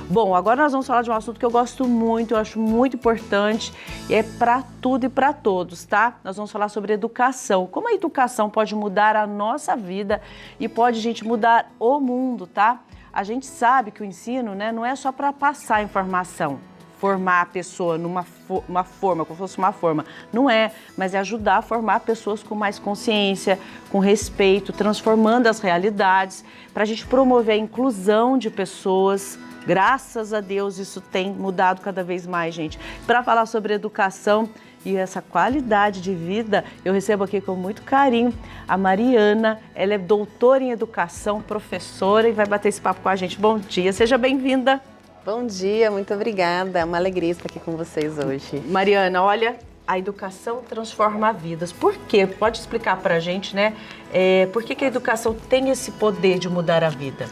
Bom, agora nós vamos falar de um assunto que eu gosto muito, eu acho muito importante e é para tudo e para todos, tá? Nós vamos falar sobre educação. Como a educação pode mudar a nossa vida e pode, gente, mudar o mundo, tá? A gente sabe que o ensino, né, não é só para passar informação, formar a pessoa numa forma, como se fosse uma forma. Não é, mas é ajudar a formar pessoas com mais consciência, com respeito, transformando as realidades, para a gente promover a inclusão de pessoas. Graças a Deus isso tem mudado cada vez mais, gente. Para falar sobre educação e essa qualidade de vida, eu recebo aqui com muito carinho a Mariana. Ela é doutora em educação, professora e vai bater esse papo com a gente. Bom dia, seja bem-vinda. Bom dia, muito obrigada. É uma alegria estar aqui com vocês hoje. Mariana, olha, a educação transforma vidas. Por quê? Pode explicar para a gente, né? Por que a educação tem esse poder de mudar a vida?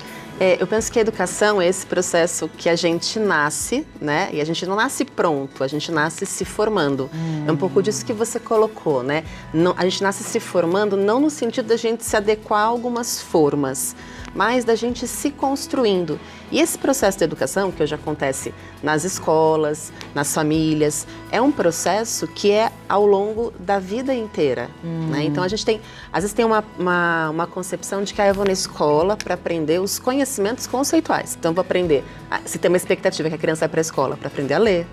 Eu penso que a educação é esse processo que a gente nasce, né? E a gente não nasce pronto, a gente nasce se formando. É um pouco disso que você colocou, né? Não, a gente nasce se formando não no sentido da gente se adequar a algumas formas, mas da gente se construindo. E esse processo de educação, que hoje acontece nas escolas, nas famílias, é um processo que é ao longo da vida inteira. Né? Então a gente tem, às vezes tem uma concepção de que eu vou na escola para aprender os conhecimentos conceituais. Então eu vou aprender, se tem uma expectativa que a criança vai para a escola para aprender a ler,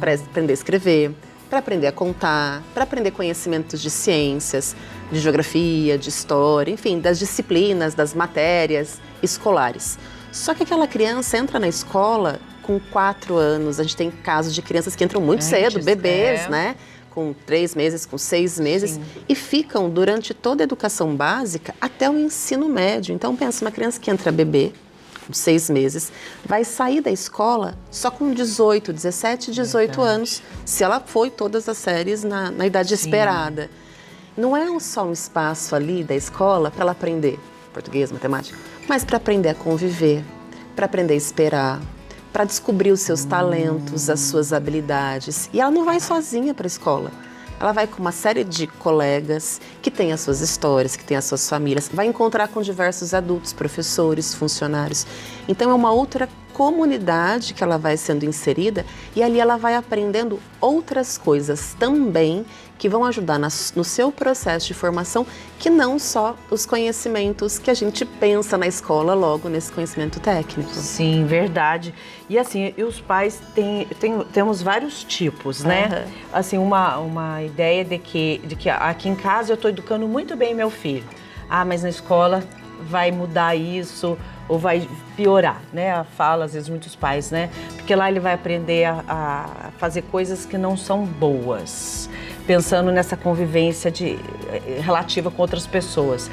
para aprender a escrever, para aprender a contar, para aprender conhecimentos de ciências, de geografia, de história, enfim, das disciplinas, das matérias escolares. Só que aquela criança entra na escola com 4 anos, a gente tem casos de crianças que entram muito cedo, bebês, né? Com 3 meses, com 6 meses, sim, e ficam durante toda a educação básica até o ensino médio. Então pensa, uma criança que entra bebê, com 6 meses, vai sair da escola só com 18, 17, 18 anos, se ela foi todas as séries na idade, sim, esperada. Não é só um espaço ali da escola para ela aprender português, matemática, mas para aprender a conviver, para aprender a esperar, para descobrir os seus talentos, as suas habilidades. E ela não vai sozinha para a escola. Ela vai com uma série de colegas que têm as suas histórias, que têm as suas famílias, vai encontrar com diversos adultos, professores, funcionários. Então é uma outra comunidade que ela vai sendo inserida e ali ela vai aprendendo outras coisas também que vão ajudar no seu processo de formação, que não só os conhecimentos que a gente pensa na escola logo nesse conhecimento técnico. Sim, verdade. E assim, e os pais temos vários tipos, né? Assim, uma ideia de que aqui em casa eu estou educando muito bem meu filho. Mas na escola vai mudar isso ou vai piorar, né? A fala, às vezes, muitos pais, né? Porque lá ele vai aprender a fazer coisas que não são boas, pensando nessa convivência relativa com outras pessoas.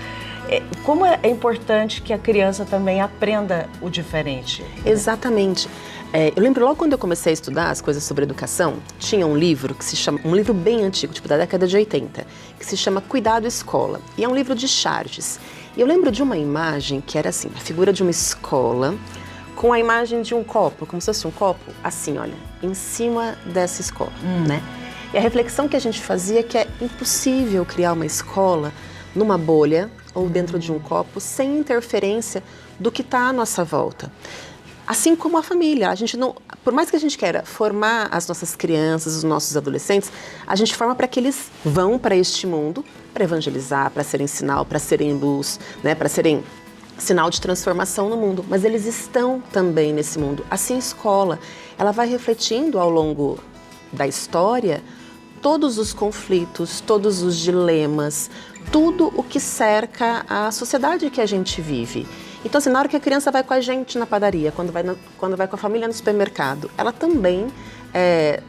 Como é importante que a criança também aprenda o diferente? Né? Exatamente. Eu lembro logo quando eu comecei a estudar as coisas sobre educação, tinha um livro que se chama, um livro bem antigo, tipo da década de 80, que se chama Cuidado Escola. E é um livro de Charges. E eu lembro de uma imagem que era assim, a figura de uma escola com a imagem de um copo, como se fosse um copo, assim, olha, em cima dessa escola, né? E a reflexão que a gente fazia é que é impossível criar uma escola numa bolha ou dentro de um copo sem interferência do que está à nossa volta. Assim como a família, a gente não, por mais que a gente queira formar as nossas crianças, os nossos adolescentes, a gente forma para que eles vão para este mundo para evangelizar, para serem sinal, para serem luz, né, para serem sinal de transformação no mundo, mas eles estão também nesse mundo. Assim a escola, ela vai refletindo ao longo da história todos os conflitos, todos os dilemas, tudo o que cerca a sociedade que a gente vive. Então, assim, na hora que a criança vai com a gente na padaria, quando vai com a família no supermercado, ela também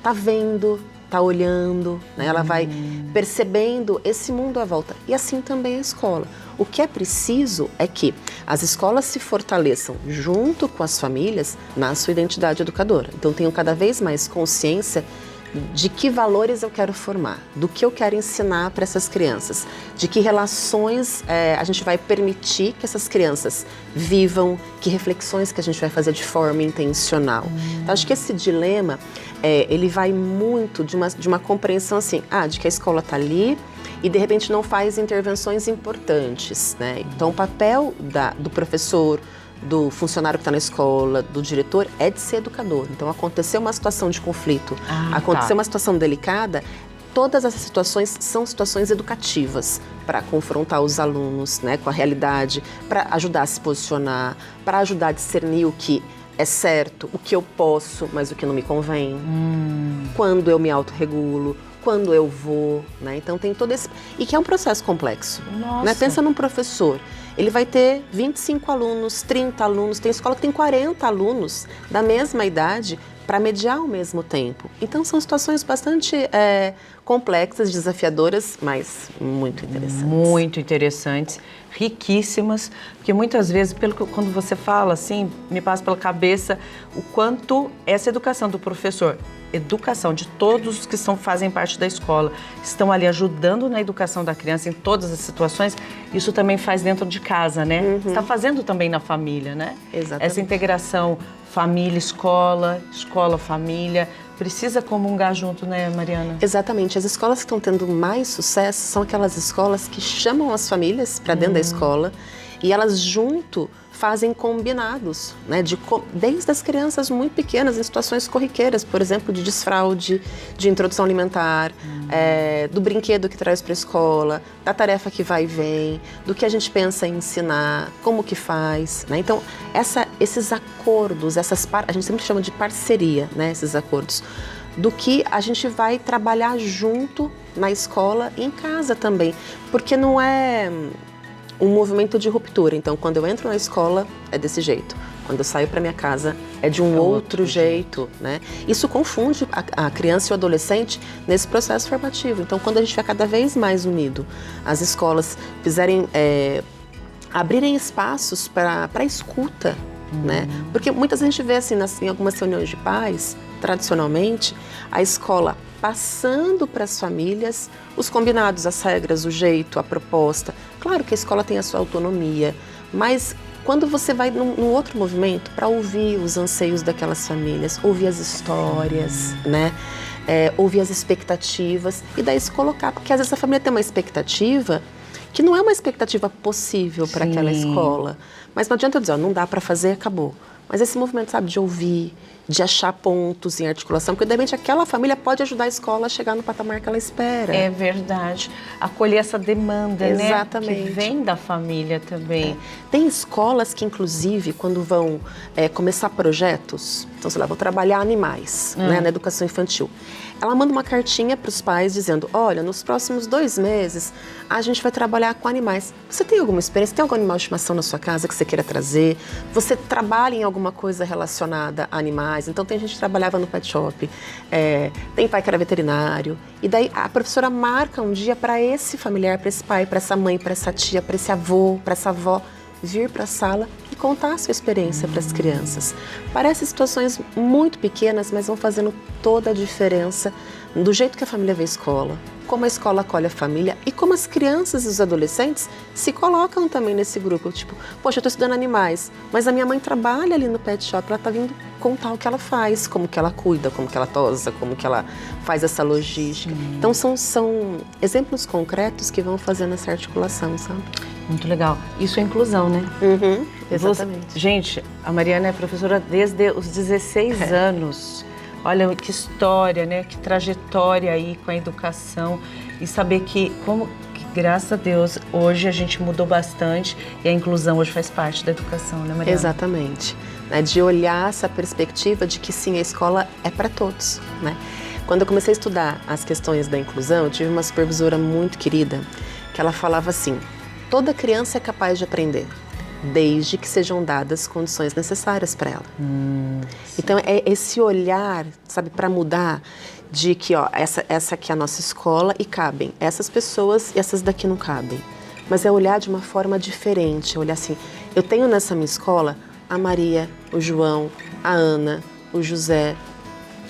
tá vendo, tá olhando, né? Ela vai percebendo esse mundo à volta. E assim também a escola. O que é preciso é que as escolas se fortaleçam junto com as famílias na sua identidade educadora. Então, tenham cada vez mais consciência de que valores eu quero formar, do que eu quero ensinar para essas crianças, de que relações a gente vai permitir que essas crianças vivam, que reflexões que a gente vai fazer de forma intencional. Então, acho que esse dilema, ele vai muito de uma compreensão assim, de que a escola está ali e de repente não faz intervenções importantes, né? Então, o papel do professor, do funcionário que está na escola, do diretor, é de ser educador. Então, aconteceu uma situação de conflito, aconteceu uma situação delicada, todas essas situações são situações educativas para confrontar os alunos, né, com a realidade, para ajudar a se posicionar, para ajudar a discernir o que é certo, o que eu posso, mas o que não me convém, quando eu me autorregulo, quando eu vou, né? Então tem todo esse... E que é um processo complexo. Nossa. Né? Pensa num professor, ele vai ter 25 alunos, 30 alunos, tem escola que tem 40 alunos da mesma idade para mediar ao mesmo tempo. Então são situações bastante complexas, desafiadoras, mas muito interessantes. Muito interessantes, riquíssimas, porque muitas vezes, quando você fala assim, me passa pela cabeça o quanto essa educação do professor, educação de todos os que fazem parte da escola, estão ali ajudando na educação da criança em todas as situações, isso também faz dentro de casa, né? Está fazendo também na família, né? Exatamente. Essa integração família-escola, escola-família, precisa comungar junto, né, Mariana? Exatamente. As escolas que estão tendo mais sucesso são aquelas escolas que chamam as famílias para dentro da escola e elas junto fazem combinados, né, desde as crianças muito pequenas, em situações corriqueiras, por exemplo, de desfraude, de introdução alimentar, do brinquedo que traz para a escola, da tarefa que vai e vem, do que a gente pensa em ensinar, como que faz, né? Então, esses acordos, a gente sempre chama de parceria, né, esses acordos, do que a gente vai trabalhar junto na escola e em casa também, porque não é um movimento de ruptura. Então, quando eu entro na escola, é desse jeito. Quando eu saio para minha casa, é de um outro jeito, né? Isso confunde a criança e o adolescente nesse processo formativo. Então, quando a gente vai cada vez mais unido, as escolas abrirem espaços para escuta, né? Porque muitas vezes a gente vê assim, em algumas reuniões de pais, tradicionalmente, a escola passando para as famílias os combinados, as regras, o jeito, a proposta. Claro que a escola tem a sua autonomia, mas quando você vai num outro movimento para ouvir os anseios daquelas famílias, ouvir as histórias, né? Ouvir as expectativas e daí se colocar, porque às vezes a família tem uma expectativa que não é uma expectativa possível para aquela escola, mas não adianta eu dizer, não dá para fazer, acabou. Mas esse movimento, sabe, de ouvir, de achar pontos em articulação, porque de repente aquela família pode ajudar a escola a chegar no patamar que ela espera. É verdade. Acolher essa demanda, exatamente, né? Que vem da família também. Tem escolas que, inclusive, quando vão começar projetos, então, sei lá, vou trabalhar animais, né, na educação infantil. Ela manda uma cartinha para os pais dizendo, olha, nos próximos 2 meses a gente vai trabalhar com animais. Você tem alguma experiência? Tem algum animal de estimação na sua casa que você queira trazer? Você trabalha em alguma coisa relacionada a animais? Então tem gente que trabalhava no pet shop, tem pai que era veterinário. E daí a professora marca um dia para esse familiar, para esse pai, para essa mãe, para essa tia, para esse avô, para essa avó, vir para a sala e contar a sua experiência para as crianças. Parecem situações muito pequenas, mas vão fazendo toda a diferença do jeito que a família vê a escola, como a escola acolhe a família e como as crianças e os adolescentes se colocam também nesse grupo. Tipo, poxa, eu estou estudando animais, mas a minha mãe trabalha ali no pet shop, ela está vindo contar o que ela faz, como que ela cuida, como que ela tosa, como que ela faz essa logística. Então são exemplos concretos que vão fazendo essa articulação, sabe? Muito legal. Isso é inclusão, né? Exatamente. Gente, a Mariana é professora desde os 16 anos. Olha que história, né? Que trajetória aí com a educação. E saber que, graças a Deus, hoje a gente mudou bastante e a inclusão hoje faz parte da educação, né, Mariana? Exatamente. De olhar essa perspectiva de que sim, a escola é para todos, né? Quando eu comecei a estudar as questões da inclusão, eu tive uma supervisora muito querida que ela falava assim, toda criança é capaz de aprender, desde que sejam dadas condições necessárias para ela. Então, é esse olhar, sabe, para mudar de que, ó, essa aqui é a nossa escola e cabem essas pessoas e essas daqui não cabem. Mas é olhar de uma forma diferente, olhar assim, eu tenho nessa minha escola a Maria, o João, a Ana, o José.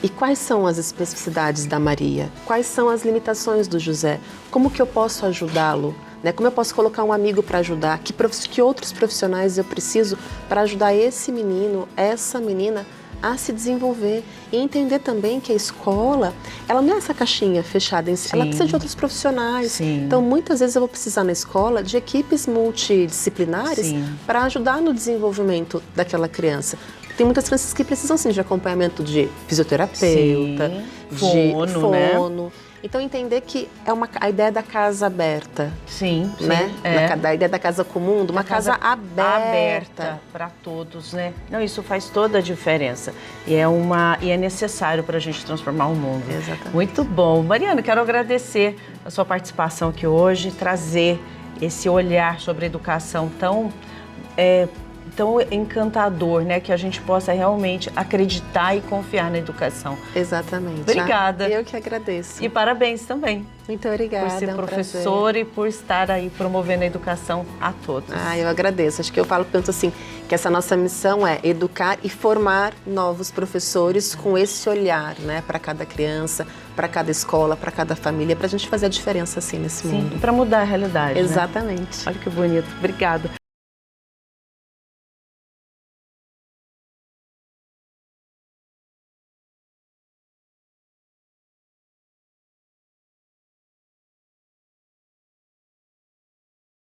E quais são as especificidades da Maria? Quais são as limitações do José? Como que eu posso ajudá-lo? Né? Como eu posso colocar um amigo para ajudar? Que outros profissionais eu preciso para ajudar esse menino, essa menina a se desenvolver e entender também que a escola, ela não é essa caixinha fechada em si, ela precisa de outros profissionais. Sim. Então, muitas vezes eu vou precisar na escola de equipes multidisciplinares para ajudar no desenvolvimento daquela criança. Tem muitas crianças que precisam, sim, de acompanhamento de fisioterapeuta, de fono, né? Então, entender que é a ideia da casa aberta. Sim, né? É. Da ideia da casa comum, de uma casa aberta para todos, né? Não, isso faz toda a diferença. E é necessário para a gente transformar o mundo. Exatamente. Muito bom. Mariana, quero agradecer a sua participação aqui hoje, trazer esse olhar sobre a educação tão encantador, né? Que a gente possa realmente acreditar e confiar na educação. Exatamente. Obrigada. Eu que agradeço. E parabéns também. Muito obrigada. Por ser professor e por estar aí promovendo a educação a todos. Eu agradeço. Acho que eu penso assim, que essa nossa missão é educar e formar novos professores com esse olhar, né? Para cada criança, para cada escola, para cada família, para a gente fazer a diferença assim nesse mundo. Sim, para mudar a realidade. Exatamente. Né? Olha que bonito. Obrigada.